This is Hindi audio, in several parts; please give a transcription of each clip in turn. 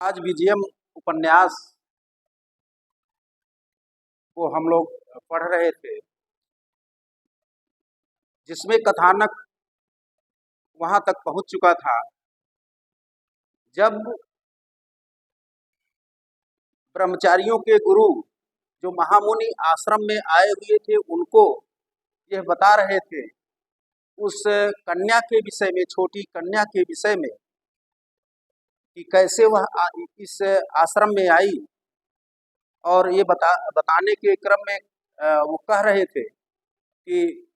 आज विजयम उपन्यास को हम लोग पढ़ रहे थे, जिसमें कथानक वहां तक पहुंच चुका था जब ब्रह्मचारियों के गुरु जो महामुनि आश्रम में आए हुए थे उनको यह बता रहे थे उस कन्या के विषय में, छोटी कन्या के विषय में, कि कैसे वह इस आश्रम में आई। और ये बताने के क्रम में वो कह रहे थे कि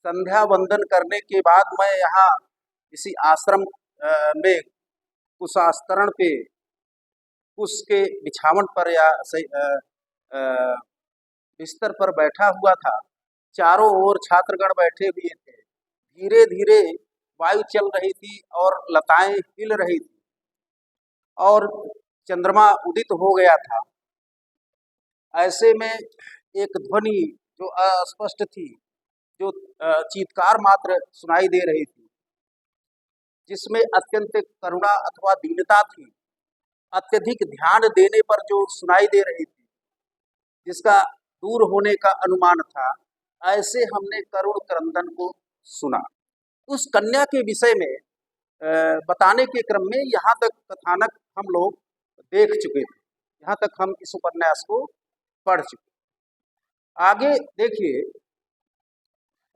संध्या वंदन करने के बाद मैं यहाँ इसी आश्रम में कुशास्तरण पे उसके बिछावन पर या बिस्तर पर बैठा हुआ था। चारों ओर छात्रगण बैठे हुए थे। धीरे धीरे वायु चल रही थी और लताएं हिल रही थी और चंद्रमा उदित हो गया था। ऐसे में एक ध्वनि जो अस्पष्ट थी, जो चीत्कार मात्र सुनाई दे रही थी, जिसमें अत्यंत करुणा अथवा दीनता थी, अत्यधिक ध्यान देने पर जो सुनाई दे रही थी, जिसका दूर होने का अनुमान था। ऐसे हमने करुण क्रंदन को सुना। उस कन्या के विषय में बताने के क्रम में यहाँ तक कथानक हम लोग देख चुके थे। यहाँ तक हम इस उपन्यास को पढ़ चुके। आगे देखिए,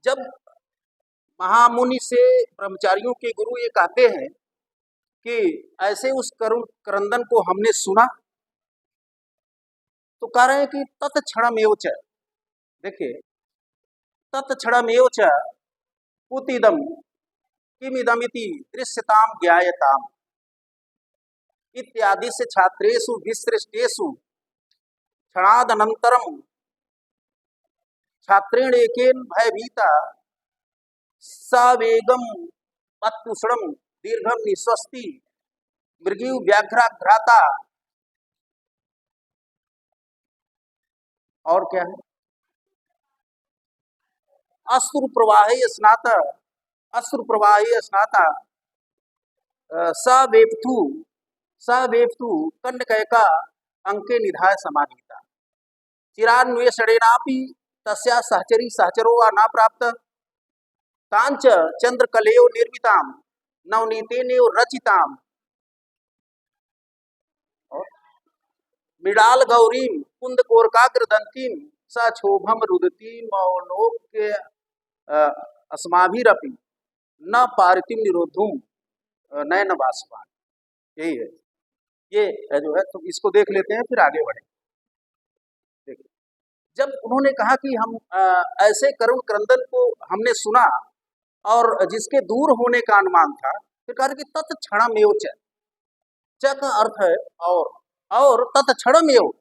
जब महामुनि से ब्रह्मचारियों के गुरु ये कहते हैं कि ऐसे उस करुण क्रंदन को हमने सुना, तो कह रहे हैं कि तत्क्षणमेव च, देखिए, तत्क्षणमेव च पुतिदम किमिदमिति दृश्यताम ज्ञायताम इत्यादि से छात्रेषु विसृष्टेषु क्षणादनन्तरम छात्रेण एकेन भयभीता सवेगम पत्पुषणम दीर्घम निःश्वस्ति मृगीव व्याघ्राघ्राता। और क्या है? अश्रु प्रवाहे स्नाता सवेप्तु कन्यकैका अंके निधाय समाहिता चिरान्वेषणेनापि तस्या सहचरी सहचरो वा न प्राप्त तांच चंद्रकलेयो निर्मिताम नवनीतेनेव रचिताम मृडाल गौरीम कुंद कोरकाग्रदंतीम सक्षोभम रुदती मौलोक्य अस्माभिरपि न पारितिम निरोधुम नयन बाष्पान। यही है, ये जो है। तो इसको देख लेते हैं, फिर आगे बढ़े। देखिए, जब उन्होंने कहा कि हम ऐसे करुण क्रंदन को हमने सुना और जिसके दूर होने का अनुमान था, तो कहा कि तत्क्षणमेव च, च का अर्थ है और तत्क्षणमेव,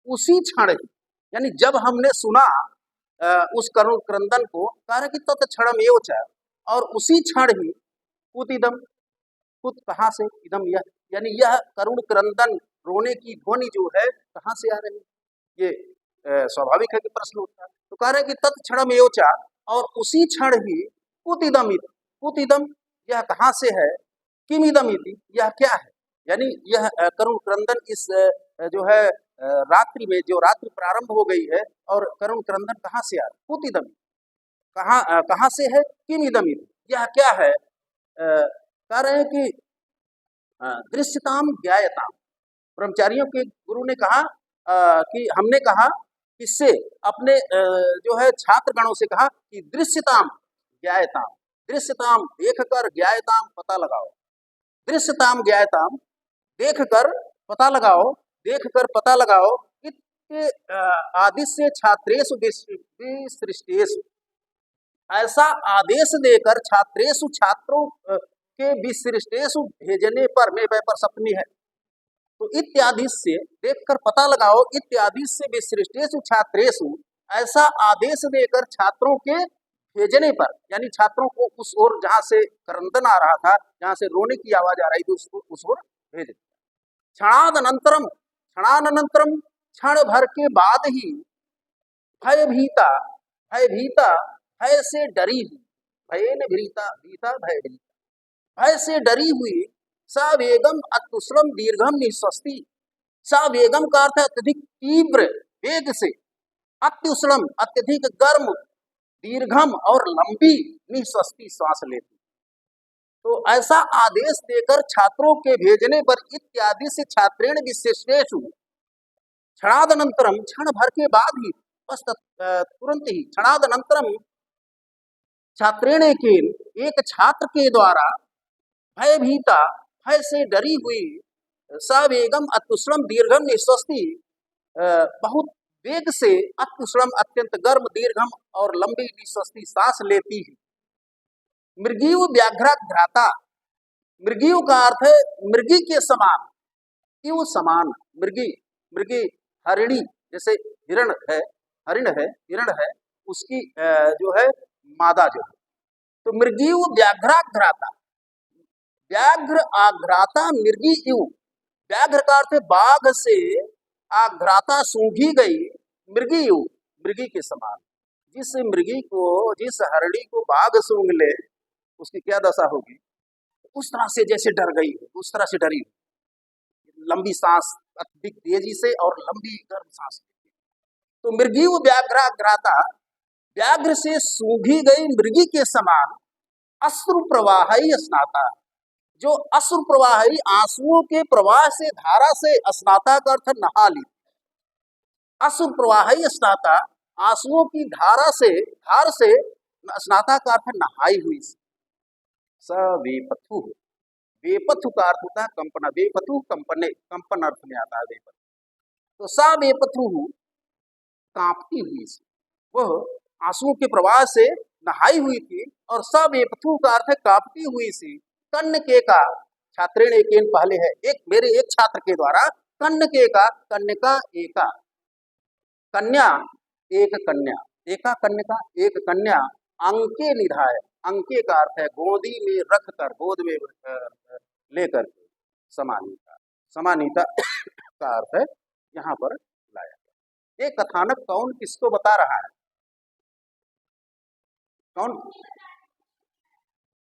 उसी क्षण ही, यानी जब हमने सुना उस करुण क्रंदन को, कहा कि तत्क्षणमेव च, और उसी क्षण ही पुतिदम, पुत कहाँ से, इदम यह, यानी यह करुण क्रंदन, रोने की ध्वनि जो है कहाँ से आ रही है? ये स्वाभाविक है कि प्रश्न उठता है। तो कह रहे हैं कि तत्क्षणमेव च, और उसी क्षण ही पुतिदम, यह कहाँ से है, किमिदम इति, यह क्या है, यानी यह करुण क्रंदन इस जो है रात्रि में, जो रात्रि प्रारंभ हो गई है, और करुण क्रंदन कहाँ से आ रहा है? पुतिदम, कहाँ से है, किमिदम इति, यह क्या है? कह रहे हैं कि दृश्यताम ज्ञायताम। ब्रह्मचारियों के गुरु ने कहा कि हमने कहा, इससे अपने जो है छात्र गणों से कहा कि दृश्यताम ज्ञायताम, दृश्यताम देखकर, ज्ञायताम पता लगाओ, दृश्यताम ज्ञायताम देखकर पता लगाओ, देखकर पता लगाओ। इसके आदि से छात्रेषु विसृष्टेषु, ऐसा आदेश देकर छात्रेषु, छात्रों के विसृष्टेषु भेजने पर, में पर सप्तमी है, तो इत्यादि से देखकर पता लगाओ, इत्यादि से विसृष्टेषु छात्रेषु, ऐसा आदेश देकर छात्रों के भेजने पर, यानी छात्रों को उस ओर जहां से क्रंदन आ रहा था, जहां से रोने की आवाज आ रही थी, उसको उस ओर भेज दिया। क्षणादनंतरम, क्षणानंतरम, क्षण भर के बाद ही भयभीता, भय से डरी हुई, भय ने भीता भीता भयभीता, भय से डरी हुई सवेगम अत्युष्णम दीर्घम निःश्वस्ति। सवेगम का अर्थ है अत्यधिक तीव्र वेग से, अत्युष्णम अत्यधिक गर्म, दीर्घम और लंबी, निःश्वस्ति श्वास लेती। तो ऐसा आदेश देकर छात्रों के भेजने पर इत्यादि से छात्रेण विशेषेषु क्षणादनंतरम, क्षण भर के बाद ही, बस तुरंत ही, क्षणादनंतरम छात्रेण के, एक छात्र के द्वारा, भयभीता, भय से डरी हुई, सवेगम अत्युष्णम दीर्घम निःश्वस्ति, बहुत वेग से, अत्युष्णम अत्यंत गर्म, दीर्घम और लंबी, निःश्वस्ति सांस लेती है। मृगीव व्याघ्राघ्राता, मृगीव का अर्थ है मृगी के समान, इव समान, मृगी, मृगी हरिणी, जैसे हिरण है, हरिण है, हिरण है, उसकी जो है मादा जो है। तो मृगीव व्याघ्राघ्राता, व्याघ्र आघ्राता मृगी इव, व्याघ्र का अर्थ है बाघ से, आघ्राता सूंघी गई, मृगी इव, मृगी के समान। जिस मृगी को, जिस हरिणी को बाघ सूंघ ले, उसकी क्या दशा होगी? उस तरह से जैसे डर गई, उस तरह से डरी, लंबी सांस, अधिक तेजी से और लंबी गर्म सांस। तो मृगी व्याघ्राघ्राता, व्याघ्र से सूंघी गई मृगी के समान, अश्रु प्रवाही स्नाता, जो अश्रु प्रवाही आंसुओं के प्रवाह से, धारा से, स्नाता का अर्थ नहा ली, अश्रु प्रवाही स्नाता, आंसुओं की धारा से, धार से, स्नाता का अर्थ नहाई हुई। सवेपथु, वेपथु का अर्थ होता है कंपना, वेपथु कंपने, कंपन अर्थ में आता है वेपथु। तो सवेपथु कांपती हुई, वह आंसुओं के प्रवाह से नहाई हुई थी, और सवेपथु का अर्थ है कांपती हुई सी, कन्नके का, छात्रेण एकेन पहले है, एक मेरे एक छात्र के द्वारा, कन्नके का, कन्यका एका, कन्या, एक कन्या, एका कन्यका, एक कन्या, अंके निधाय, अंके का अर्थ है गोदी में रख कर, गोद में लेकर, समानीता, समानीता का अर्थ है यहाँ पर लाया। ये कथानक कौन किसको बता रहा है? कौन?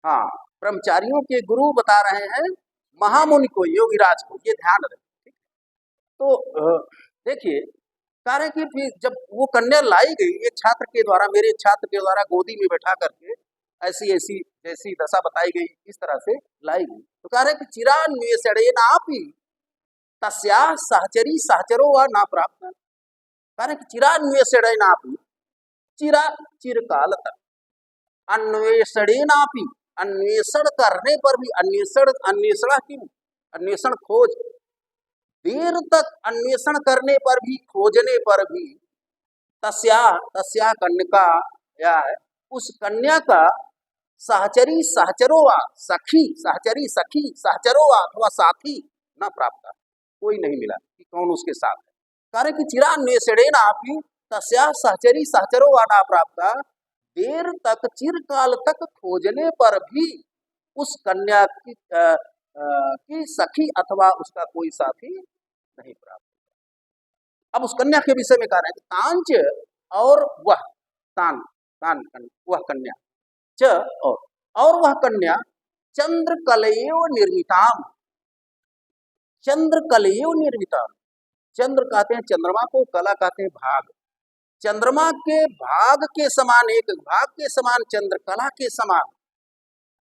हाँ, ब्रह्मचारियों के गुरु बता रहे हैं महामुनि को, योगीराज को, ये ध्यान रखें। तो देखिए, कारण कि फिर जब वो कन्या लाई गई, एक छात्र के द्वारा, मेरे छात्र के द्वारा गोदी में बैठा करके, ऐसी ऐसी जैसी दशा बताई गई, इस तरह से लाई गई। तो कह रहे कि चिरान्वेषणेनापि तस्या सहचरी सहचरो व ना प्राप्त, कह रहे कि चिरान्वेषणेनापि, चिरा चिरकाल तक, अन्वेषणेनापि अन्वेषण करने पर भी, अन्वेषण, अन्वेषण की, अन्वेषण खोज, देर तक अन्वेषण करने पर भी, खोजने पर भी, तस्या, तस्या कन्या, या है उस कन्या का, सहचरी सहचरोवा, सखी, सहचरी सखी, सहचरोवा अथवा साथी न प्राप्त, कोई नहीं मिला कि कौन उसके साथ है। कारण कि चिरान्वेषणेनापि तस्या सहचरी सहचरोवा न प्राप्त, देर तक, चिरकाल तक खोजने पर भी उस कन्या की सखी अथवा उसका कोई साथी नहीं प्राप्त। अब उस कन्या के विषय में कह रहे हैं कि तांच, और वह, तान, तान वह कन्या, च और वह कन्या, चंद्रकलयेव निर्मिताम, चंद्रकलयेव निर्मिताम, चंद्र कहते हैं चंद्रमा को, कला कहते हैं भाग, चंद्रमा के भाग के समान, एक भाग के समान, चंद्रकला के समान,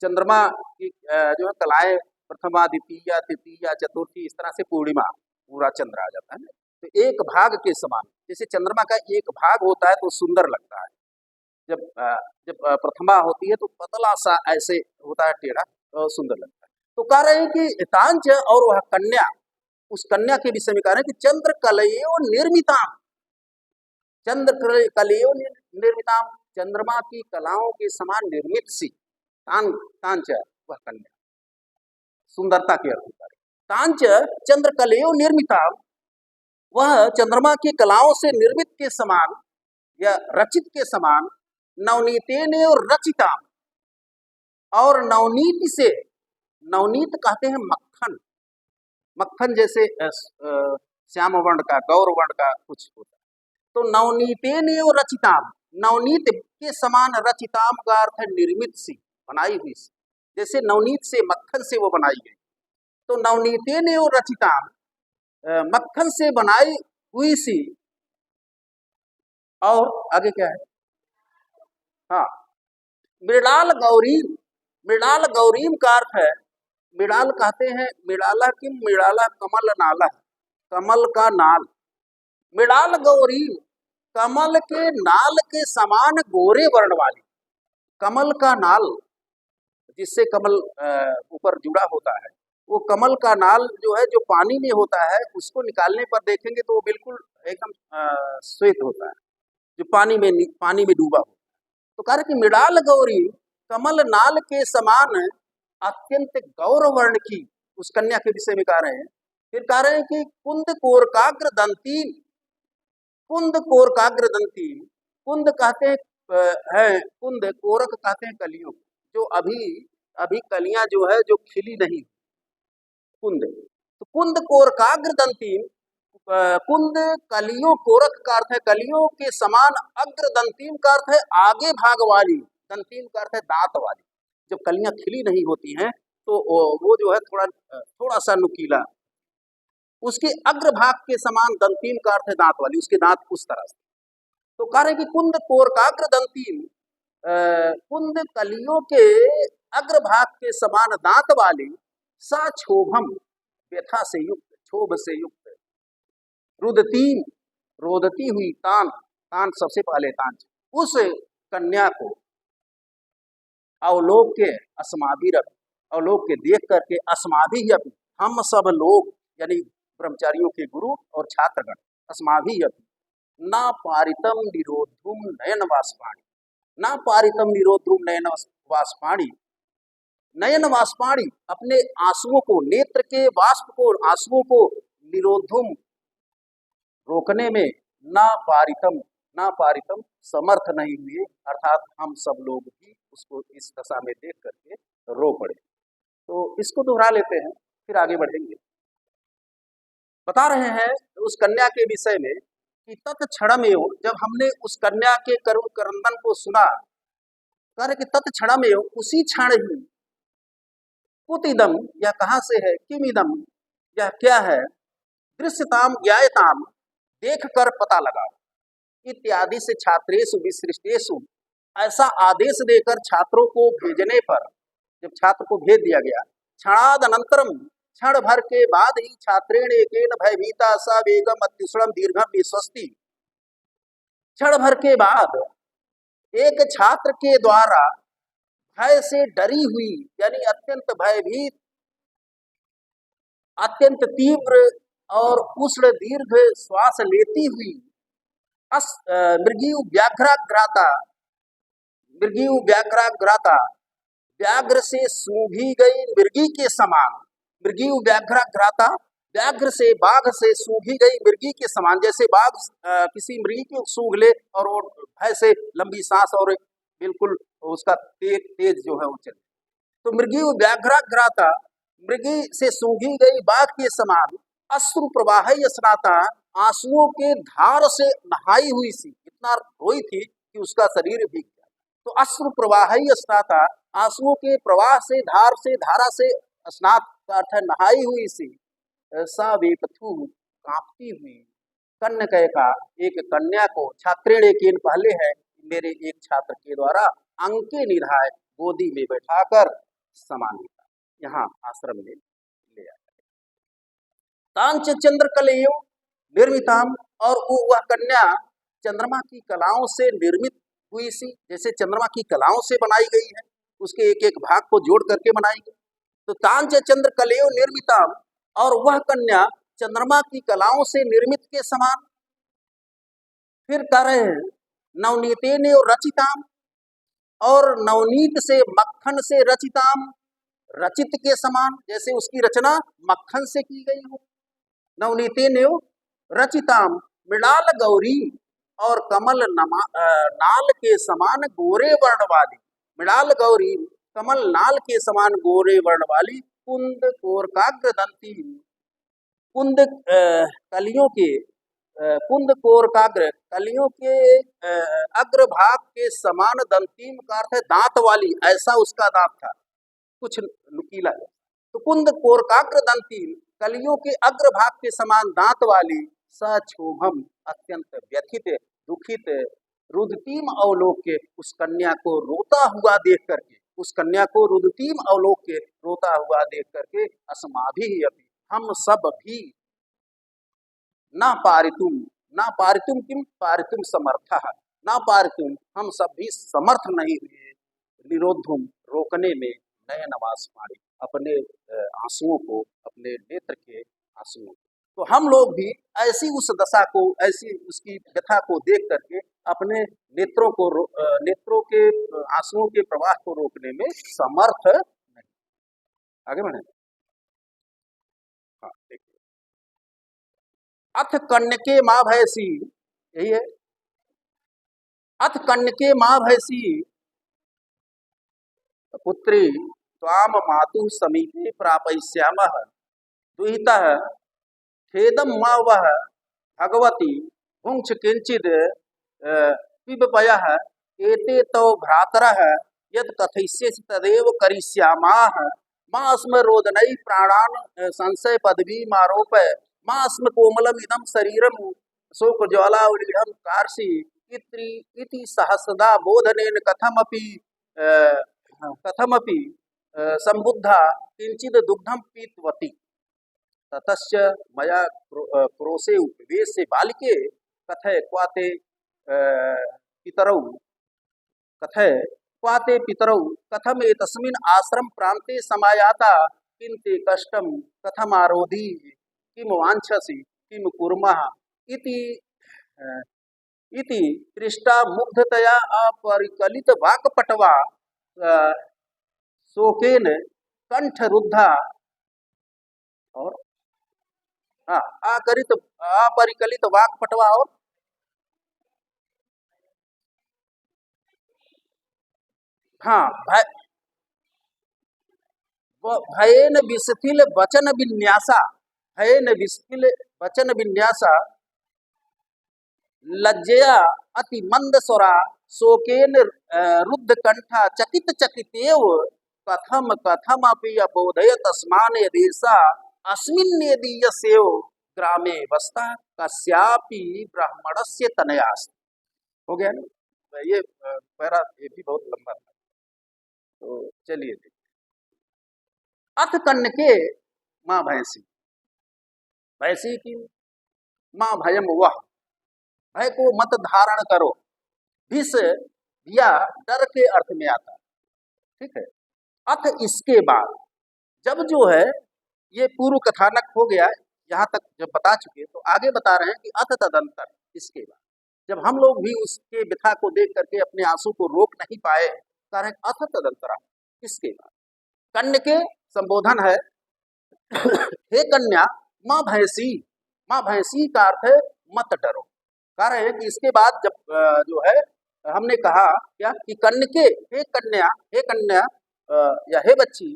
चंद्रमा की जो है कलाएं, प्रथमा, द्वितीया, तृतीया, चतुर्थी, इस तरह से पूर्णिमा, पूरा चंद्र आ जाता है ना। तो एक भाग के समान, जैसे चंद्रमा का एक भाग होता है तो सुंदर लगता है, जब प्रथमा होती है तो पतला सा ऐसे होता है, टेढ़ा, तो सुंदर लगता है। तो कह रहे हैं कि तांच, और वह कन्या, उस कन्या के विषय में कह रहे हैं कि चंद्र कलयो निर्मिताम, चंद्र कलयो निर्मिताम, चंद्रमा की कलाओं के समान निर्मित सी, तांच वह कन्या, सुंदरता के अर्थ होता है। तांच चंद्र कलयो निर्मिताम, वह चंद्रमा की कलाओं से निर्मित के समान या रचित के समान, नवनीतेन रचिताम, और नवनीत से, नवनीत कहते हैं मक्खन, मक्खन जैसे श्याम वर्ण का, गौर वर्ण का कुछ होता है। तो नवनीतेन रचिताम, नवनीत के समान, रचिताम का अर्थ है निर्मित सी, बनाई हुई सी, जैसे नवनीत से, मक्खन से वो बनाई गई। तो नवनीतेन एव रचिताम, मक्खन से बनाई हुई सी। और आगे क्या है? हाँ, मृणाल गौरीम। मृणाल गौरीम का अर्थ है, मृणाल कहते हैं मृणाला किम, मृणाला कमल नाला, कमल का नाल। मृणाल गौरीम, कमल के नाल के समान गोरे वर्ण वाली। कमल का नाल, जिससे कमल ऊपर जुड़ा होता है, वो कमल का नाल जो है, जो पानी में होता है, उसको निकालने पर देखेंगे तो वो बिल्कुल एकदम श्वेत होता है, जो पानी में डूबा हो। तो कह रहे कि मृणाल गौरी कमल नाल के समान अत्यंत गौर वर्ण की उस कन्या के विषय में कह रहे हैं। फिर कह रहे हैं कि कुंद कोरकाग्र दंती। कुंद कोरकाग्र दंती, कुंद कहते हैं कुंद, कोरक कहते हैं कलियों, जो अभी अभी कलियां जो है जो खिली नहीं, कुंद। तो कुंद कोरकाग्र दंती, कुंद कलियों, कोरक का अर्थ है कलियों के समान, अग्र दंतीम का अर्थ है आगे भाग वाली, दंतीम का अर्थ है दांत वाली। जब कलियां खिली नहीं होती हैं तो वो जो है थोड़ा सा नुकीला, उसके अग्र भाग के समान, दंतीम का अर्थ है दांत वाली, उसके दांत उस तरह से। तो कह रहे कि कुंद कोरकाग्र दंतीम, कुंद कलियों के अग्र भाग के समान दांत वाली, सा क्षोभम, व्यथा से युक्त, क्षोभ से युक्त, रुदतीम, रोदती हुई, तान, तान सबसे पहले तान, उस कन्या को अवलोक के अस्माभिरप, अवलोक के देख करके, अस्माभिरप, हम सब लोग, यानी ब्रह्मचारियों के गुरु और छात्रगण, अस्माभिरप ना पारितम निरोधुम नयन वाष्पाणी, ना पारितम निरोधुम नयन वाष्पाणी। नयन वाष्पाणी, अपने आंसुओं को, नेत्र के वाष्प को, आंसुओं को, निरोधुम, रोकने में, ना पारितम, ना पारितम, समर्थ नहीं हुए, अर्थात हम सब लोग भी उसको इस दशा में देख करके रो पड़े। तो इसको दोहरा लेते हैं, फिर आगे बढ़ेंगे। बता रहे हैं उस कन्या के विषय में कि तत्क्षणमेव, जब हमने उस कन्या के करुण क्रंदन को सुना, कह रहे कि तत्क्षणमेव, उसी क्षण ही, कुतिदम, यह कहां से है, किमिदम, यह क्या है, दृश्यताम ज्ञायताम, देख कर पता लगा, इत्यादि से छात्रेषु विसृष्टेषु, ऐसा आदेश देकर छात्रों को भेजने पर, जब छात्र को भेज दिया गया, क्षणाद अनंतरम, क्षण भर के बाद ही, छात्रेण एकेन भयभीता स वेगम अत्युष्णम दीर्घम विश्वस्ति, क्षण भर के बाद एक छात्र के द्वारा भय से डरी हुई, यानी अत्यंत भयभीत, अत्यंत तीव्र और उष्ण दीर्घ श्वास लेती हुई, मृगीय व्याघ्राग्राता, मृगीय व्याघ्राग्राता, व्याघ्र से सूंघी गई मृगी के समान, मृगीय व्याघ्राग्राता, व्याघ्र से, बाघ से सूंघी गई मृगी के समान, जैसे बाघ किसी मृगी को सूंघ ले और वो भय से लंबी सांस और बिल्कुल उसका तेज जो है वो चले। तो मृगीय व्याघ्राग्राता, मृगी से सूंघी गई बाघ के समान, अश्रु प्रवाह स्नाता, आंसुओं के धार से नहाई हुई सी, इतना रोई थी कि उसका शरीर भीग गया। तो अश्रु प्रवाह स्नाता, आंसुओं के प्रवाह से, धार से, धारा से, स्नात का अर्थ है नहाई हुई सी, सा वेपथु, कांपती हुई, कन्या, एक कन्या को, छात्रेण एकेन, पहले है मेरे एक छात्र के द्वारा, अंके निधाय, गोदी में बैठाकर समान, यहाँ आश्रम में ले आया। तांच चंद्र कलयो निर्मिताम, और वह कन्या चंद्रमा की कलाओं से निर्मित हुई सी, जैसे चंद्रमा की कलाओं से बनाई गई है, उसके एक एक भाग को जोड़ करके बनाई गई। तो तांच चंद्र कलयो निर्मिताम, और वह कन्या चंद्रमा की कलाओं से निर्मित के समान। फिर कह रहे हैं नवनीतेन रचिताम, और नवनीत से, मक्खन से, रचिताम, रचित के समान, जैसे उसकी रचना मक्खन से की गई हो। नवनीतेन रचिताम, मृणाल गौरी, और कमल नाल के समान गोरे वर्ण वाली, मृणाल गौरी, कमल नाल के समान गोरे वर्ण वाली, कुंद कोरकाग्र दंती, कुंद कलियों के, कुंद कोरकाग्र, कलियों के अग्रभाग के समान, दंतीम का अर्थ है दांत वाली, ऐसा उसका दांत था, कुछ नुकीला है। तुकुंद कोरकाग्र दंती, कलियों के अग्रभाग के समान दांत वाली, सक्षोभम अत्यंत व्यथित दुखित, रुदतीम अवलोक के, उस कन्या को रोता हुआ देख करके, उस कन्या को रुदतीम अवलोक के रोता हुआ देख करके, अस्माभि अपि हम सब भी, ना पारितुम, ना पारितुम किम पारितुम समर्थ, ना पारितुम हम सब भी समर्थ नहीं हुए, निरोधुम रोकने में, नयन वाष्पाणि अपने आंसुओं को, अपने नेत्र के आंसुओं। तो हम लोग भी ऐसी उस दशा को, ऐसी उसकी व्यथा को देख करके अपने नेत्रों को नेत्रों के आंसुओं के प्रवाह को रोकने में समर्थ नहीं। आगे बढ़े। हाँ देखिए, अथ कन्यके माँ भयसी, यही है, अथ कन्यके माँ भयसी पुत्री त्वाम मातु समीपे प्रापयिष्यामः दुहितः खेदम मा वह भगवती भुंक्ष किंचिद पिबपयः एते तौ भ्रातरः यत् कथयिष्यसि तदेव करिष्यामाः मा स्म रोदनै प्राणान् संशय पदवी मारोपय मा स्म कोमलम इदं शरीरम शोक ज्वालावलीढं कार्षि इति सहस्रदा बोधनेन कथमपि संबुद्धा किंचिद दुग्धं पीतवती ततश्च मया क्रोशे उपवेशे बालिके कथय क्वाते पितरौ कथम एतस्मिन् आश्रम प्रान्ते समायाता किन्ते कष्टं कथमारोधी किम वाञ्छसि किम कुर्मः इति पृष्टा मुग्धतया अपरिकलित वाक्पटवा शोकेन कंठरुद्धा और अपरिकलित वाक्पटवा और भयेन विशिथिल वचन विन्यासा, भयेन विशिथिल वचन विन्यासा लज्जया अति मंद स्वरा शोकेन रुद्ध कंठा चकित चकितेव कथम अपि अबोधय तस्मान यदेशा अस्मिन् यदीयसेव ग्रामे वस्ता कस्यापि ब्राह्मणस्य तनयास्त। हो गया ना? ये पैरा ये भी बहुत लंबा था, तो चलिए देखिए। अथ कन्यके माँ भैंसी, भैंसी की माँ भयम वह, भय को मत धारण करो, भिष या डर के अर्थ में आता है, ठीक है। अथ इसके बाद, जब जो है ये पूर्व कथानक हो गया, यहाँ तक जब बता चुके तो आगे बता रहे हैं कि अथ तदंतर, इसके बाद जब हम लोग भी उसके व्यथा को देख करके अपने आंसू को रोक नहीं पाए, कह रहे अथ तदंतरा, इसके बाद कन्या के संबोधन है हे कन्या माँ भैंसी, माँ भैंसी का अर्थ है मत डरो। कह रहे हैं कि इसके बाद जब जो है हमने कहा क्या कि कन्या, हे कन्या या हे बच्ची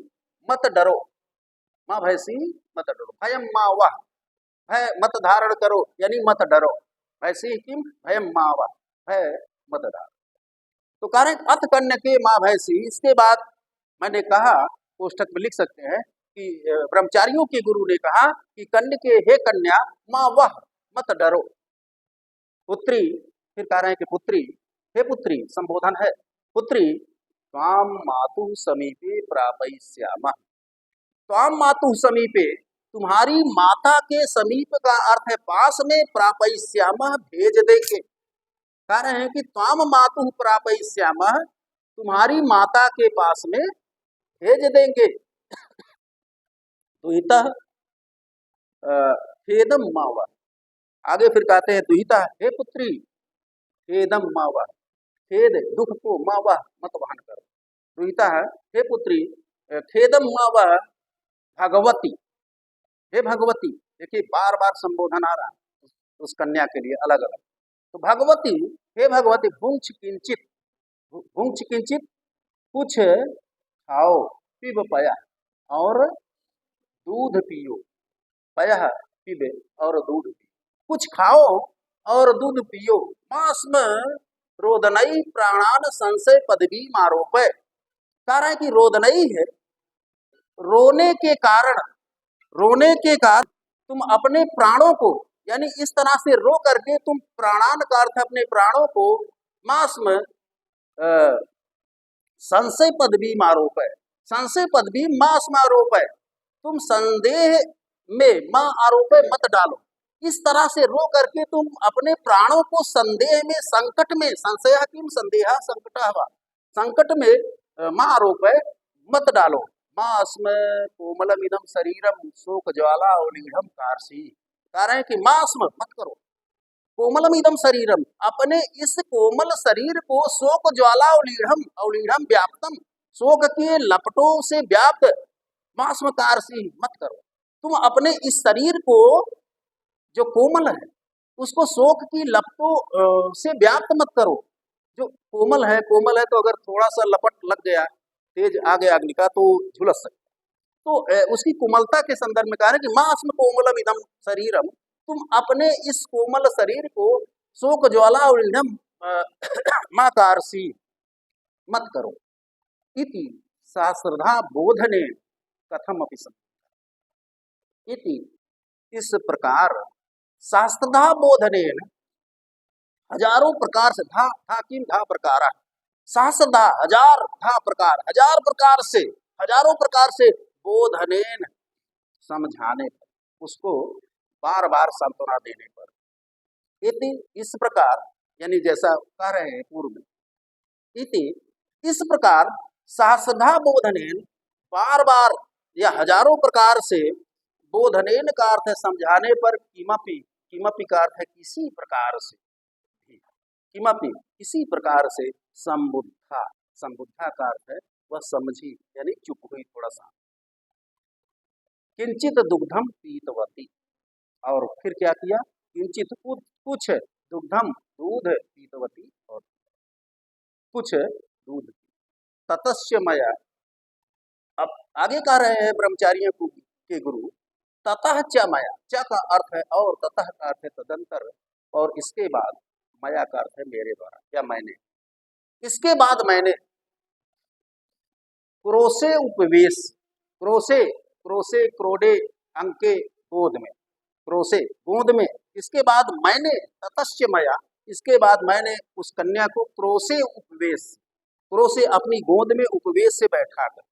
मत डरो, माँ भैंसी मत डरो, भयम माँ वह, भय मत धारण करो यानी मत डरो, भैंसी किम भयम माँ वह, भय मत धारण। तो कह रहे अथ कन्या के माँ भैंसी, इसके बाद मैंने कहा कोष्ठक में लिख सकते हैं कि ब्रह्मचारियों के गुरु ने कहा कि कन्या के हे कन्या माँ वह मत डरो, पुत्री, फिर कह रहे हैं कि पुत्री, हे पुत्री, संबोधन है पुत्री, त्वाम मातु समीपे प्रापयिष्यामः, त्वाम मातु समीपे, तुम्हारी माता के समीप का अर्थ है पास में, प्रापयिष्यामः भेज देंगे। कह रहे हैं कि त्वाम मातु प्रापयिष्यामः, तुम्हारी माता के पास में भेज देंगे। दुहितः खेदम मावा, आगे फिर कहते हैं दुहिता, हे पुत्री खेदम मावा, खेद दुख को मावा मत वहन करो, दुहिता है हे पुत्री खेदम मावा भगवती, हे भगवती, देखिए बार बार संबोधन आ रहा है उस कन्या के लिए अलग अलग। तो भगवती, हे भगवती, भुंक्ष किंचित कुछ खाओ, पिब पया और दूध पियो, पया पिबे और दूध पियो, कुछ खाओ और दूध पियो, मास्म रोदनई प्राणान संशय पदवी मारोपय। कह रहा है कि रोदनई है, रोने के कारण तुम अपने प्राणों को, यानी इस तरह से रो करके तुम प्राणान का अर्थ है अपने प्राणों को, मास में संशय पद भी आरोप है, संशय पद भी मास में आरोप है, तुम संदेह में मां आरोप मत डालो। इस तरह से रो करके तुम अपने प्राणों को संदेह में, संकट में, संशय किम संदेह संकट हवा, संकट में मां आरोप मत डालो। मास्म कोमलम इदम शरीरम शोक ज्वाला औलीढ़म कारसी, कारण कि मास्म मत करो, कोमलम इदम शरीरम, अपने इस कोमल शरीर को शोक ज्वाला औलीढ़म व्याप्तम, शोक के लपटों से व्याप्त, मास्म कारसी मत करो। तुम अपने इस शरीर को जो कोमल है उसको शोक की लपटों से व्याप्त मत करो। जो कोमल है तो अगर थोड़ा सा लपट लग गया, तेज आ गया अग्नि का, तो झुलस सकता, तो उसकी कोमलता के संदर्भ में कहा है कि मास्म कोमलम इदम शरीरम, तुम अपने इस कोमल शरीर को शोक ज्वाला और ईढ़म माकारसी मत करो। इति शास्त्रधा बोधने कथम अपि इति, इस प्रकार शास्त्रधा बोधने, हजारों प्रकार से, धा धा किम धा प्रकार, शास्त्रधा हजार धा प्रकार, हजार प्रकार से, हजारों प्रकार से, बोधनेन समझाने पर, उसको बार बार सांत्वना देने पर, इति इस प्रकार, यानी जैसा कह रहे हैं पूर्व में, इति इस प्रकार, शास्त्रधा बोधनेन बार बार या हजारों प्रकार से, बोधनेन का अर्थ है समझाने पर, किमपि, किमपि का अर्थ है किसी प्रकार से, किमपि किसी प्रकार से, संबुद्धा, संबुद्धा का अर्थ है वह समझी, यानी चुप हुई थोड़ा सा, किंचित दुग्धम पीतवती, और फिर क्या किया, किंचित कुछ दुग्धम दूध पीतवती, और कुछ दूध, ततस्य मया, अब आगे कह रहे हैं ब्रह्मचारियों के गुरु, ततः च मया, च का अर्थ है और, ततः का अर्थ है तदंतर, और इसके बाद मया का अर्थ है मेरे द्वारा या मैंने, इसके बाद मैंने, क्रोसे उपवेश, क्रोसे, क्रोसे क्रोडे अंके गोद में, क्रोसे गोद में, इसके बाद मैंने, ततस्य मया, इसके बाद मैंने उस कन्या को क्रोसे उपवेश, क्रोसे अपनी गोद में उपवेश से बैठा कर,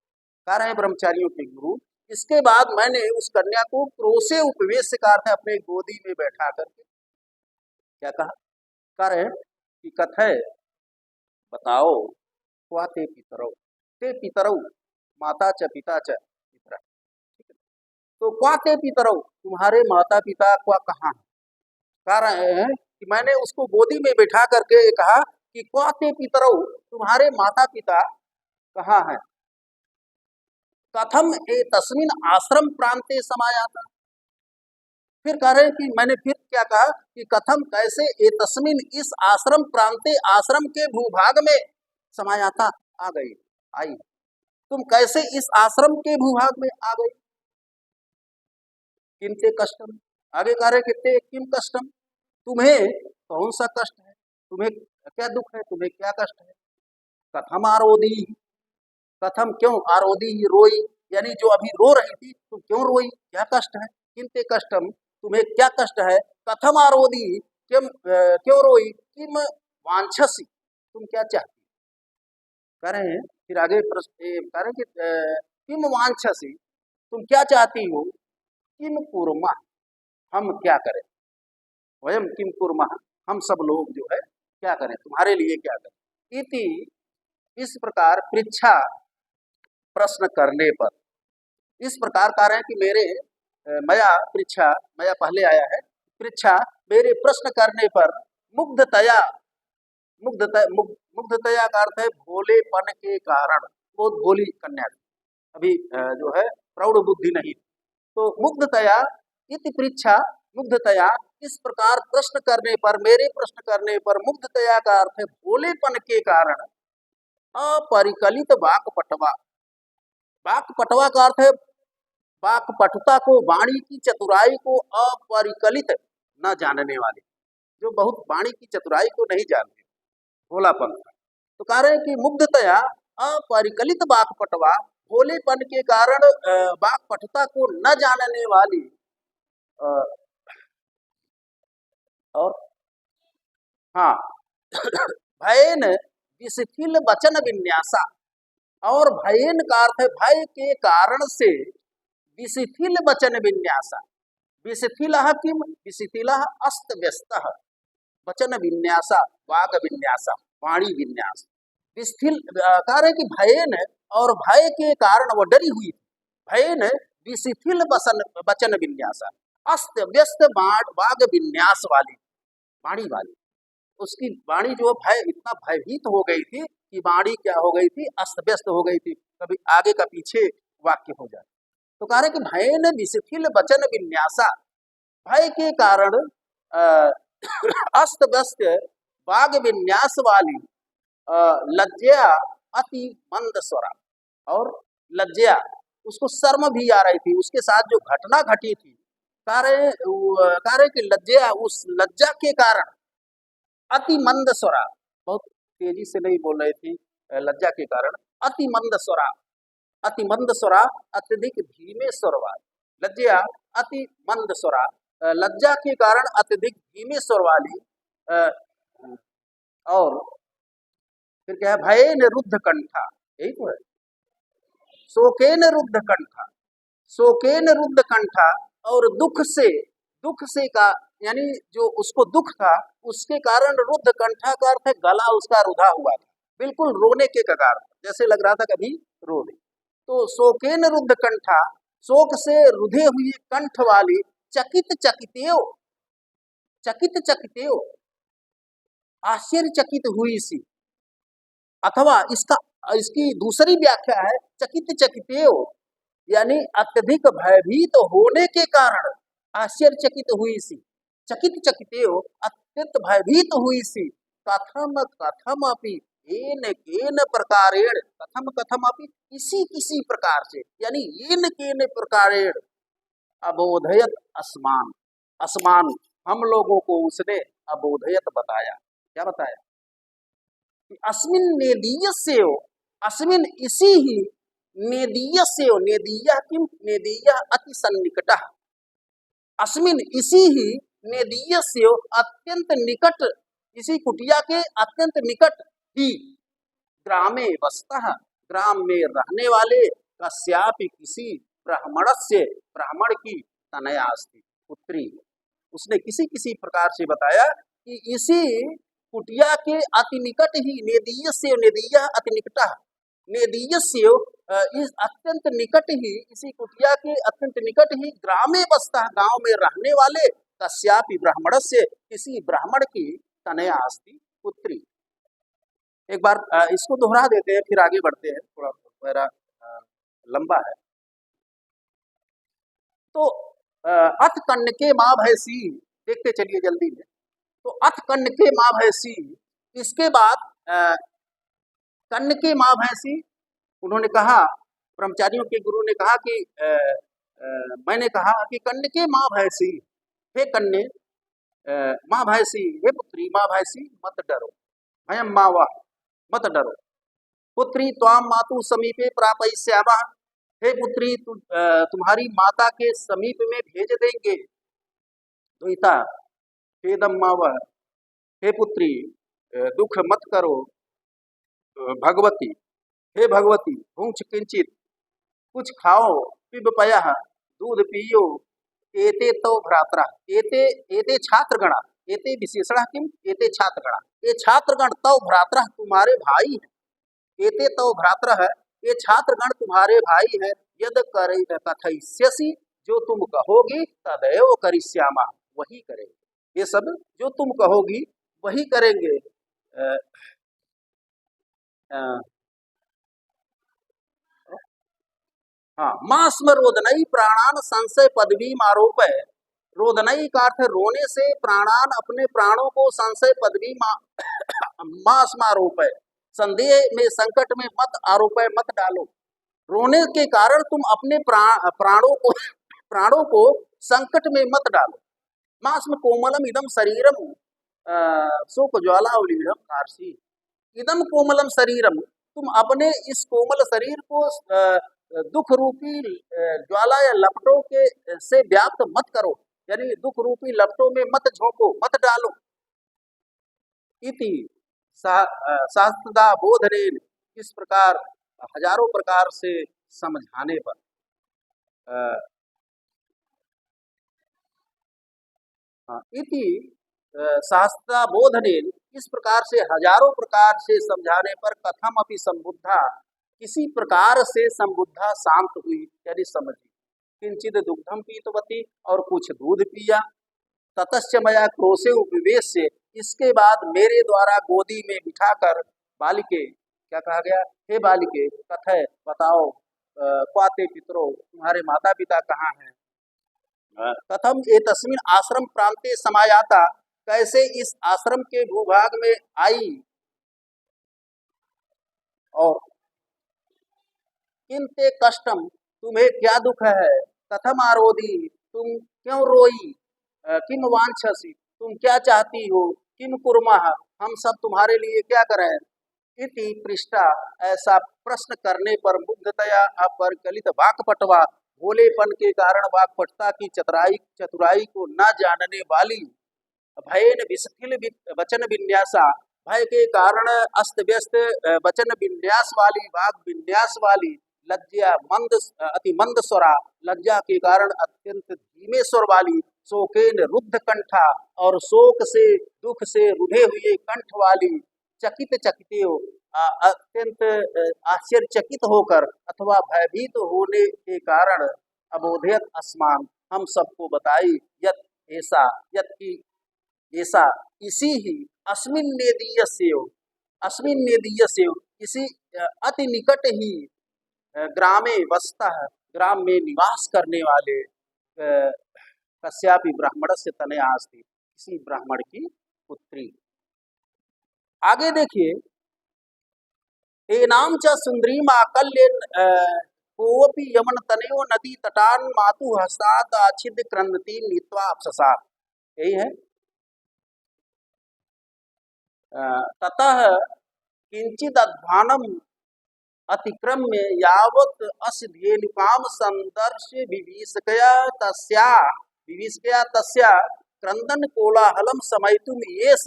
कह रहे हैं ब्रह्मचारियों के गुरु, इसके बाद मैंने उस कन्या को क्रोसे उपवेश से कहा था अपने गोदी में बैठा करके, क्या कह रहे हैं कि कथय बताओ, क्वा ते पितरौ, ते पितरौ माता च पिता च पितरा, तो क्वा ते पितरौ, तुम्हारे माता पिता क्वा कहाँ है, कह रहे हैं कि मैंने उसको गोदी में बैठा करके कहा कि क्वा ते पितरौ, तुम्हारे माता पिता कहाँ हैं, कथम ए तस्मिन आश्रम प्रांते समायाता, फिर कह रहे हैं कि मैंने फिर क्या कहा कि कथम कैसे ए तस्मिन इस आश्रम प्रांते, आश्रम के भूभाग में, समायाता आ गई, आई, तुम कैसे इस आश्रम के भूभाग में आ गई, किंते कष्टम, आगे कह रहे कितने किम कष्टम, तुम्हें कौन सा कष्ट है, तुम्हें क्या दुख है, तुम्हें क्या कष्ट है, कथम आरोधी, कथम क्यों, आरोधी रोई, यानी जो अभी रो रही थी तुम क्यों रोई, क्या कष्ट है, किंते कष्टम, तुम्हें क्या कष्ट है, कथम आरोधी, क्यों रोई, किम वांछसी, तुम क्या चाहती, कह रहे हैं फिर आगे प्रश्न कह रहे हैं कि किम वांछसी, तुम क्या चाहती हो, किम कुर्मः, हम क्या करें, वयम किम कुर्मः, हम सब लोग जो है क्या करें, तुम्हारे लिए क्या करें, इति इस प्रकार पृच्छा, प्रश्न करने पर, इस प्रकार कह रहे हैं कि मेरे मया पृच्छा, मया पहले आया है, पृच्छा मेरे प्रश्न करने पर, मुग्धतया, मुग्धतया का अर्थ है भोलेपन के कारण, बहुत भोली कन्या थी, अभी जो है प्रौढ़ बुद्धि नहीं, तो मुग्धतया, इति पृच्छा मुग्धतया, इस प्रकार प्रश्न करने पर, मेरे प्रश्न करने पर, मुग्धतया का अर्थ है भोलेपन के कारण, अपरिकलित वाक्पटवा, वाक्पटवा का अर्थ है वाक्पटुता को, वाणी की चतुराई को अपरिकलित न जानने वाले, जो बहुत वाणी की चतुराई को नहीं जानते, भोलापन, तो कह रहे हैं कि मुग्धतया अपरिकलित वाक्पटवा, भोलेपन के कारण वाक्पटुता को न जानने वाली अ, और हाँ भयन विशिथिल वचन विन्यासा, और भयन का अर्थ है भय के कारण से विशिथिल वचन विन्यासा। विशिथिल किम, विशिथिल अस्त व्यस्त वचन विन्यासा, वाग विन्यासा, वाणी विन्यास। विशिथिल कार्य है कि भयन, और भय के कारण वो डरी हुई थी। भयन विशिथिल वचन वचन विन्यासा, अस्त व्यस्त वाग विन्यास वाली, वाणी वाली। उसकी वाणी जो भय, इतना भयभीत हो गई थी कि वाणी क्या हो गई थी, अस्त व्यस्त हो गई थी, कभी आगे का पीछे वाक्य हो जाए। तो कह रहे कि भय ने विशिथिल वचन विन्यासा, भय के कारण अस्त व्यस्त वाग विन्यास वाली लज्जा अति मंद स्वरा, और लज्जा उसको शर्म भी आ रही थी, उसके साथ जो घटना घटी थी, कार्य की लज्जा, उस लज्जा के कारण अति मंद स्वरा, बहुत तेजी से नहीं बोल रही थी, लज्जा के कारण अति मंद स्वरा, अति मंद स्वरा, अत्यधिक धीमे स्वर वाली लज्जा, अति मंद स्वरा, लज्जा के कारण अत्यधिक धीमे स्वर वाली, और फिर क्या है, भयेन रुद्ध कंठा, यही तो है, शोकेन रुद्ध कंठा, शोकेन रुद्ध कंठा, और दुख से का यानी जो उसको दुख था उसके कारण रुद्ध कंठा का अर्थ है गला उसका रुधा हुआ था, बिल्कुल रोने के कगार, जैसे लग रहा था कभी रो दे। तो शोकेन रुद्ध कंठा, शोक से रुधे हुए कंठ वाली, चकित चकितेव, चकित चकितेव आश्चर्यचकित हुई सी, अथवा इसकी दूसरी व्याख्या है चकित चकितेव, यानी अत्यधिक भयभीत होने के कारण आश्चर्यचकित हुई सी, चकित चकितेव अत्यंत भयभीत हुई सी, कथम कथम अपि येन केन प्रकारेण, कथम कथम अपि किसी किसी प्रकार से, यानी येन केन प्रकारेण अबोधयत अस्मान, अस्मान हम लोगों को उसने अबोधयत बताया, क्या बताया कि अस्मिन नेदीयस्यो, अस्मिन इसी ही नेदीयस्यो, नेदीय किम, नेदीय अति सन्निकटः, अस्मिन इसी ही नेदीयस्यो अत्यंत निकट, इसी कुटिया के अत्यंत निकट ही, ग्रामे वस्तः, ग्राम में रहने वाले, कस्यापि किसी ब्राह्मणस्य, ब्राह्मण की तनया अस्ति, पुत्री, उसने किसी किसी प्रकार से बताया कि इसी कुटिया के अति निकट ही, नेदीयस्य, नेदीय अति निकटः, नेदीयस्य इस अत्यंत निकट ही, इसी कुटिया के अत्यंत निकट ही, ग्रामे बसता, गांव में रहने वाले, कस्यापि ब्राह्मणस्य, किसी ब्राह्मण की तनया अस्ति, पुत्री। एक बार इसको दोहरा देते हैं, फिर आगे बढ़ते हैं, थोड़ा मेरा लंबा है। तो अथ कन्नके माँ भैसी, देखते चलिए जल्दी में। तो अथ कन्नके माँ भैसी, इसके बाद कन्नके माँ भैसी, उन्होंने कहा, ब्रह्मचारियों के गुरु ने कहा कि मैंने कहा कि कन्नके माँ भैसी, हे कन्ने, माँ भैसी, हे पुत्री, माँ भैसी मत डरो, भयम माँ वह, मत डरो, पुत्री त्वाम मातु समीपे प्रापयिष्यामः, हे पुत्री तुम्हारी माता के समीप में भेज देंगे, द्वैता खेदम माँ वह, हे पुत्री दुख मत करो, भगवती, हे भगवती भुंक्ष किंचित, कुछ खाओ, पिब पयः, दूध पियो, एते तो भ्रात्रा, एते एते छात्रगणा, एते विशेषण किम, एते छात्रगणा, ये छात्रगण तव भ्रात्रा तुम्हारे भाई हैं, एते तव भ्रात्र है, ये छात्रगण तुम्हारे भाई हैं, यद कथयिष्यसि, जो तुम कहोगी, तदेव करिष्यामः, वही करेंगे, ये सब जो तुम कहोगी वही करेंगे। हाँ, मास्म रोदनई प्राणान संशय पदवी आरोप है, रोदनई का अर्थ रोने से, प्राणान अपने प्राणों को, संशय पदवी मास्म आरोप है, संदेह में संकट में मत आरोप है, मत डालो, रोने के कारण तुम अपने प्राणों को संकट में मत डालो। मास्म कोमलम इदम शरीरम शोक ज्वाला उलीढ़म कार्षी, इदम कोमलम शरीरम, तुम अपने इस कोमल शरीर को दुख रूपी ज्वाला या लपटों के से व्याप्त मत करो, यानी दुख रूपी लपटों में मत झोंको, मत डालो। इति शास्त्रदा बोधनेन, इस प्रकार हजारों प्रकार से समझाने पर इति शास्त्रा बोधनेन, इस प्रकार से हजारों प्रकार से समझाने पर कथम अपि संबुद्धा, किसी प्रकार से संबुद्धा शांत हुई, यानी समझी। किंचित दुग्धम पीतवती, और कुछ दूध पिया। ततश्च मया क्रोशे उपवेश से, इसके बाद मेरे द्वारा गोदी में बिठाकर बालिके, क्या कहा गया, हे बालिके कथय, बताओ, क्वाते पितरो, तुम्हारे माता पिता कहाँ हैं। कथम एतस्मिन् आश्रम प्रांते समायाता, कैसे इस आश्रम के भूभाग में आई, और किन्ते कष्टम, तुम्हें क्या दुख है, कथम आरोधी, तुम क्यों रोई, किम वांछसी, तुम क्या चाहती हो, किम कुर्मः, हम सब तुम्हारे लिए क्या करें। इति पृष्ठा, ऐसा प्रश्न करने पर मुग्धतया अपरकलित वाक्पटवा, भोलेपन के कारण वाक्पटता की चतुराई को न जानने वाली, भयन विस्थिल वचन विन्यासा, भय के कारण अस्त व्यस्त वचन विन्यास वाली, वाग विन्यास वाली, लज्जा मंद, अति मंद स्वरा, लज्जा के कारण अत्यंत धीमे स्वर वाली, शोकेन रुद्ध कंठा, और शोक से दुख से रुधे हुए कंठ वाली, चकित चकिते हो, अत्यंत आश्चर्यचकित होकर अथवा भयभीत होने के कारण, अबोधयत अस्मान, हम सबको बताई, यत ऐसा, यत की ऐसा, इसी ही, अस्मिन नेदीयस्यो, अस्मिन नेदीयस्यो, इसी अति निकट ही, ग्रामे वस्तः, ग्राम में निवास करने वाले, कस्यापि ब्राह्मणस्य तनया अस्ति, किसी ब्राह्मण की पुत्री। आगे देखिए, एनाम च सुंदरीम आकल्य कोवपि यमन तनयो नदी तटान मातु हस्ताद आच्छिद क्रंदती नीत्वा अप्ससा, यही है। ततः किंचिद अध्वानम अतिक्रम्य यावत् अस्धेनुकाम संदर्श्य विभीषकया तस्या क्रंदन कोलाहलम समयितुम येष,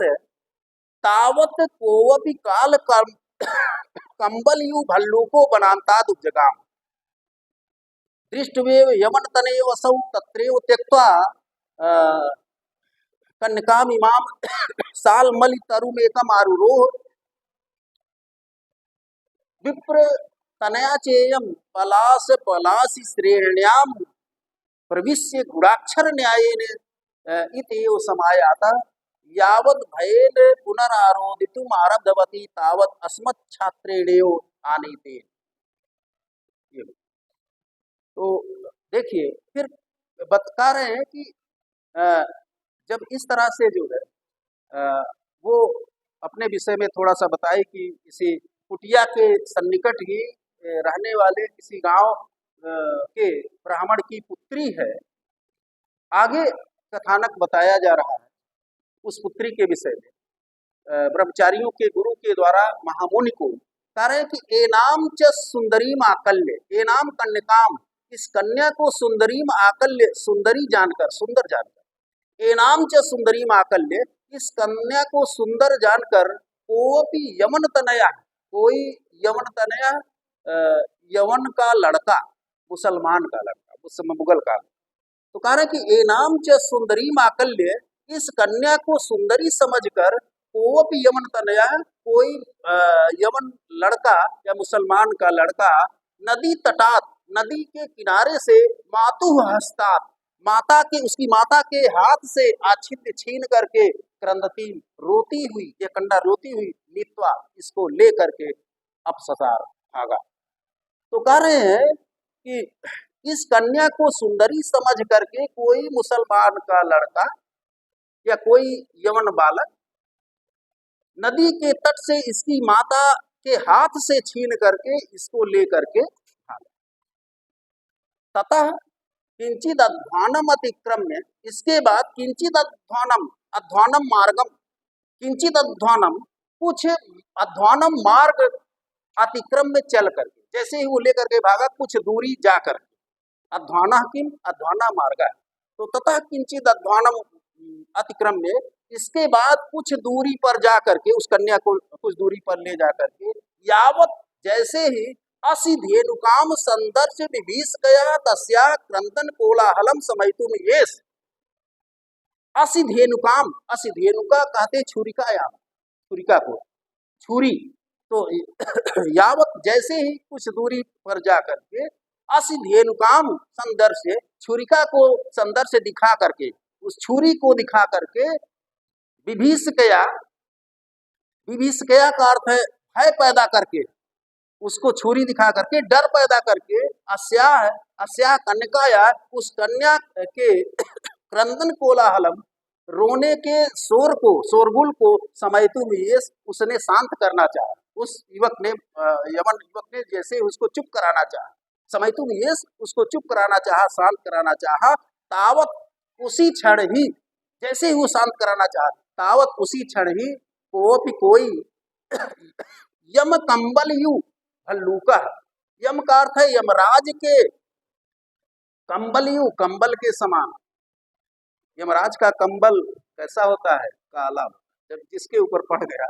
तावत् कोवपि काल कंबलयु भल्लूको बनान्ताद उपजगाम, दृष्टवेव यमन तनयो असौ तत्रैव त्यक्त्वा कन्यकामिमां सालमलितरुमेकम् आरुरोह, विप्र तनया चेयं पलाश पलाशी श्रेण्यां प्रविश्य गुणाक्षर न्यायेन इत्येव समायाता, यावत् भयेन पुनरारोदितुम् आरब्धवती तावत् अस्मत् छात्रेणेव आनीते। तो देखिए, फिर बता रहे हैं कि जब इस तरह से जो है वो अपने विषय में थोड़ा सा बताए कि किसी कुटिया के सन्निकट ही रहने वाले किसी गांव के ब्राह्मण की पुत्री है। आगे कथानक बताया जा रहा है उस पुत्री के विषय में, ब्रह्मचारियों के गुरु के द्वारा महामुनि को कह रहे हैं कि एनाम च सुंदरीम आकल्य, एनाम कन्यकाम, इस कन्या को सुंदरीम आकल्य, सुंदरी जानकर, सुंदर जानकर, एनाम च सुंदरीम आकल्य, इस कन्या को सुंदर जानकर, कोपि यमन तनया, कोई यमन तनया, यवन का लड़का, मुसलमान का लड़का, उस समय मुगल काल, तो कह रहे कि एनाम च सुंदरीम आकल्य, इस कन्या को सुंदरी समझकर, कोपि यमन तनया, कोई यमन लड़का या मुसलमान का लड़का, नदी तटात, नदी के किनारे से, मातु हस्तात, माता के, उसकी माता के हाथ से आच्छिद्य छीन करके, क्रंदती, रोती हुई, ये कंडा रोती हुई, नीत्वा, इसको ले करके अपससार, भागा। तो कह रहे हैं कि इस कन्या को सुंदरी समझ करके कोई मुसलमान का लड़का या कोई यवन बालक नदी के तट से इसकी माता के हाथ से छीन करके इसको ले करके भागा। ततः किंचित अध्वानम अतिक्रम्य, इसके बाद किंचित अध्वानम, अध्वानम मार्गम, किंचित अध्वानम, कुछ अध्वानम मार्ग अतिक्रम्य चल करके, जैसे ही वो लेकर के भागा कुछ दूरी जाकर, अध्वाना किम अध्वाना मार्ग, तो ततः किंचित अध्वानम अतिक्रम में, इसके बाद कुछ दूरी पर जा करके उस कन्या को कुछ दूरी पर ले जा करके, यावत जैसे ही असिधेनुकाम संदर्श विभीष गया तस्या क्रंदन कोलाहलम समयतुम येस। असिधेनुकाम, असिधेनुका कहते छुरिका, या छुरिका को छुरी, तो यावत जैसे ही कुछ दूरी पर जा करके, असिधेनुकाम संदर्श, छुरिका को संदर्श दिखा करके, उस छुरी को दिखा करके, विभीष गया, विभीष गया का अर्थ है भय पैदा करके, उसको छुरी दिखा करके डर पैदा करके, अस्याह, अस्याह कन्यकाया, उस कन्या के क्रंदन कोलाहलम, रोने के शोर को, शोरगुल को, समयतु में उसने शांत करना चाहा, उस युवक ने, यमन युवक ने जैसे उसको चुप कराना चाहा, समयतु में उसको चुप कराना चाहा, शांत कराना चाहा, तावत उसी क्षण ही, जैसे ही वो शांत कराना चाहा, तावत उसी क्षण ही कोई यम कंबल यू भल्लूका, यम का अर्थ है यमराज के, कंबल यू कंबल के समान, यमराज का कंबल कैसा होता है, काला, जब जिसके ऊपर पड़ गया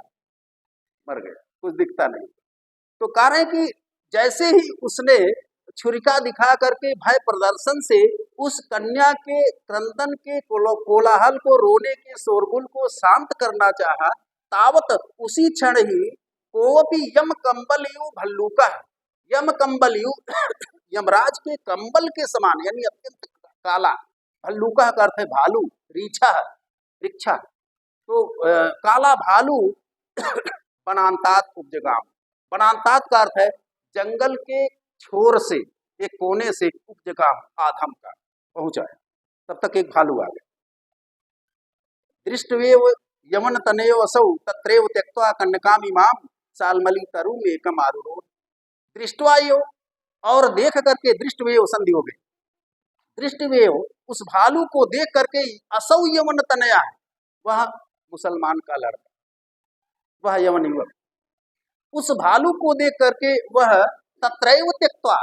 मर गया, कुछ दिखता नहीं। तो कह रहे हैं कि जैसे ही उसने छुरिका दिखा करके भय प्रदर्शन से उस कन्या के क्रंदन के कोलाहल को, रोने के शोरगुल को शांत करना चाहा, तावत उसी क्षण ही कोपी यम कंबल यू भल्लूका, यम कंबल यू यमराज के कंबल के समान, यानी अत्यंत काला, भल्लूका का अर्थ है भालू, रीछा, रिक्षा, तो काला भालू वनांतात उपजगाम, वनांतात का अर्थ है जंगल के छोर से, एक कोने से, उपजगाम आधम का पहुंचा है, तब तक एक भालू आ गया। दृष्टवेव यमन तनयो असौ तत्रेव त्यक्त्वा कन्यकाम इमाम सालमली तरु एकम आरुरोध, दृष्टवायो, और देख करके, दृष्टवेव संधि हो गई, दृष्टवेव उस भालू को देख करके, असौ यमन तनया है, वह मुसलमान का लड़का, वह यमन युवक, उस भालू को देख करके वह तत्रैव त्यक्त्वा,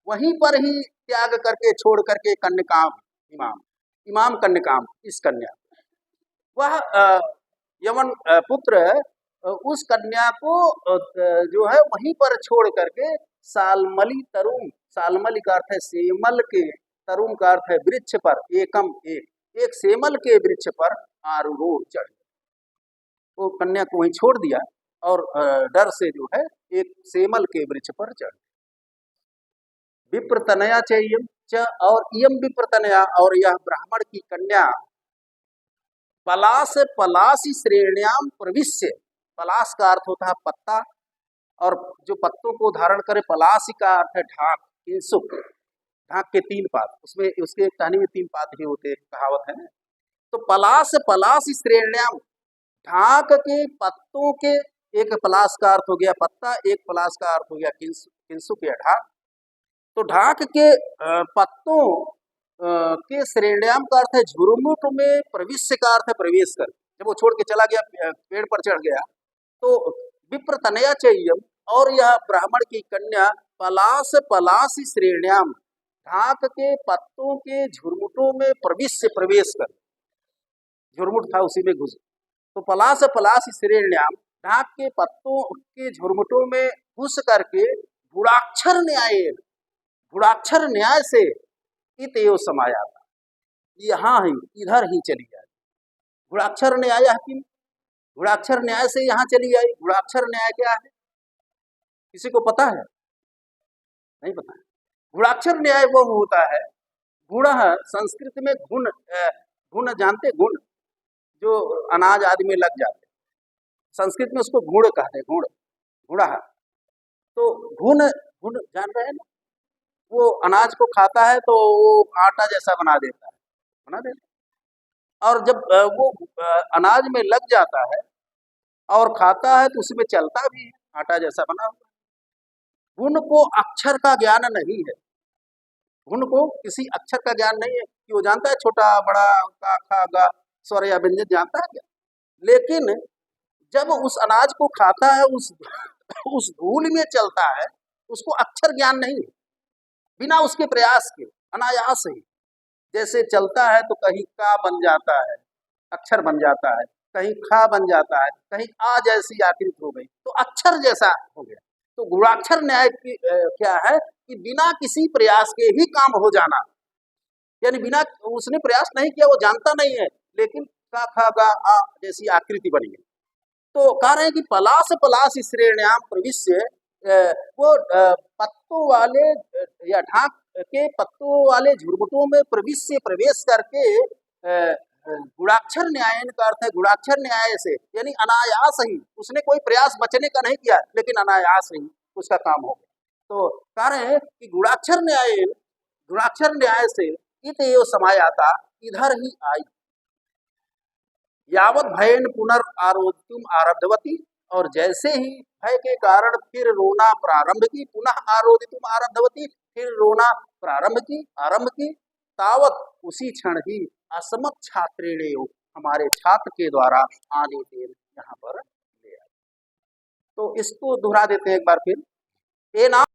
वहीं पर ही त्याग करके, छोड़ करके, कन्यकाम इमाम, इमाम कन्यकाम, इस कन्या, वह यमन पुत्र उस कन्या को जो है वहीं पर छोड़ करके, सालमली तरुण, सालमली का अर्थ है सेमल के, तरुण का अर्थ है वृक्ष पर, एकम एक सेमल के वृक्ष पर आरूढ़ चढ़, वो कन्या को वहीं छोड़ दिया और डर से जो है एक सेमल के वृक्ष पर चढ़। विप्रतनया चयम च, और इयम विप्रतनया, और यह ब्राह्मण की कन्या, पलास पलासी श्रेण्याम प्रविश्य, पलास का अर्थ होता है पत्ता, और जो पत्तों को धारण करे, पलासी का अर्थ है ढाक, किंसुक, ढाक के तीन पात, उसमें उसके टहनी में तीन पात ही होते, कहावत है ना। तो पलास पलासी श्रेण्याम, ढाक के पत्तों के, एक पलास का अर्थ हो गया पत्ता, एक पलास का अर्थ हो गया किंसुक या ढाक, तो ढाक के पत्तों के श्रेण्याम का अर्थ है झुरमुट में, प्रविश्य का अर्थ है प्रवेश कर, जब वो छोड़ के चला गया, पेड़ पर चढ़ गया, तो विप्रतनया चय्यम, और यह ब्राह्मण की कन्या पलास पलासी श्रेण्याम, ढाक के पत्तों के झुरमुटों में प्रविश्य प्रवेश कर, झुरमुट था उसी में घुस, तो पलास पलासी श्रेण्याम, ढाक के पत्तों के झुरमुटों में घुस करके, गुणाक्षर न्याय, गुणाक्षर न्याय से इतयो समाया था, यहाँ ही, इधर ही चली जाए, गुणाक्षर न्याय की, गुणाक्षर न्याय से यहाँ चली आई। गुणाक्षर न्याय क्या है, किसी को पता है? नहीं पता है। गुणाक्षर न्याय वो होता है, गुण संस्कृत में गुण, गुण जानते, गुण जो अनाज आदि में लग जाते, संस्कृत में उसको गुण कहते हैं, गुण, गुड़ा, तो गुण, गुण जान रहे हैं ना, वो अनाज को खाता है तो वो आटा जैसा बना देता है, बना देता, और जब वो अनाज में लग जाता है और खाता है तो उसमें चलता भी है, आटा जैसा बना हुआ। गुण को अक्षर का ज्ञान नहीं है, गुण को किसी अक्षर का ज्ञान नहीं है कि वो जानता है छोटा बड़ा का खा गा स्वर या व्यंजन जानता है क्या, लेकिन जब उस अनाज को खाता है, उस धूल में चलता है, उसको अक्षर ज्ञान नहीं है, बिना उसके प्रयास के अनायास ही। जैसे चलता है तो कहीं का बन जाता है, अक्षर बन जाता है, कहीं खा बन जाता है, कहीं आ जैसी आकृति हो गई तो अक्षर जैसा हो गया। तो गुणाक्षर न्याय की क्या है कि बिना किसी प्रयास के ही काम हो जाना, यानी बिना उसने प्रयास नहीं किया, वो जानता नहीं है, लेकिन का खा गा आ जैसी आकृति बनी है। तो कह रहे हैं कि पलाश पलाश श्रेण्याम प्रविश्य, वो पत्तों वाले या ढाक के पत्तों वाले झुरमुटों में प्रवेश करके गुणाक्षर न्याय का अर्थ है गुणाक्षर न्याय से, यानी अनायास ही, उसने कोई प्रयास बचने का नहीं किया, लेकिन अनायास ही उसका काम हो गया। तो कह रहे हैं कि गुणाक्षर न्याय से इत एव समायाता, इधर ही आई, यावत भयन पुनर्आरोपितुम आरब्धवती, और जैसे ही भय के कारण फिर रोना प्रारंभ की, पुनः आरोदितुम आरब्धवती, फिर रोना आरंभ की, तावत उसी क्षण ही असमत छात्रेणेयो, हमारे छात्र के द्वारा आने देर यहाँ पर ले आए। तो इसको दोहरा देते हैं एक बार फिर। ए नाम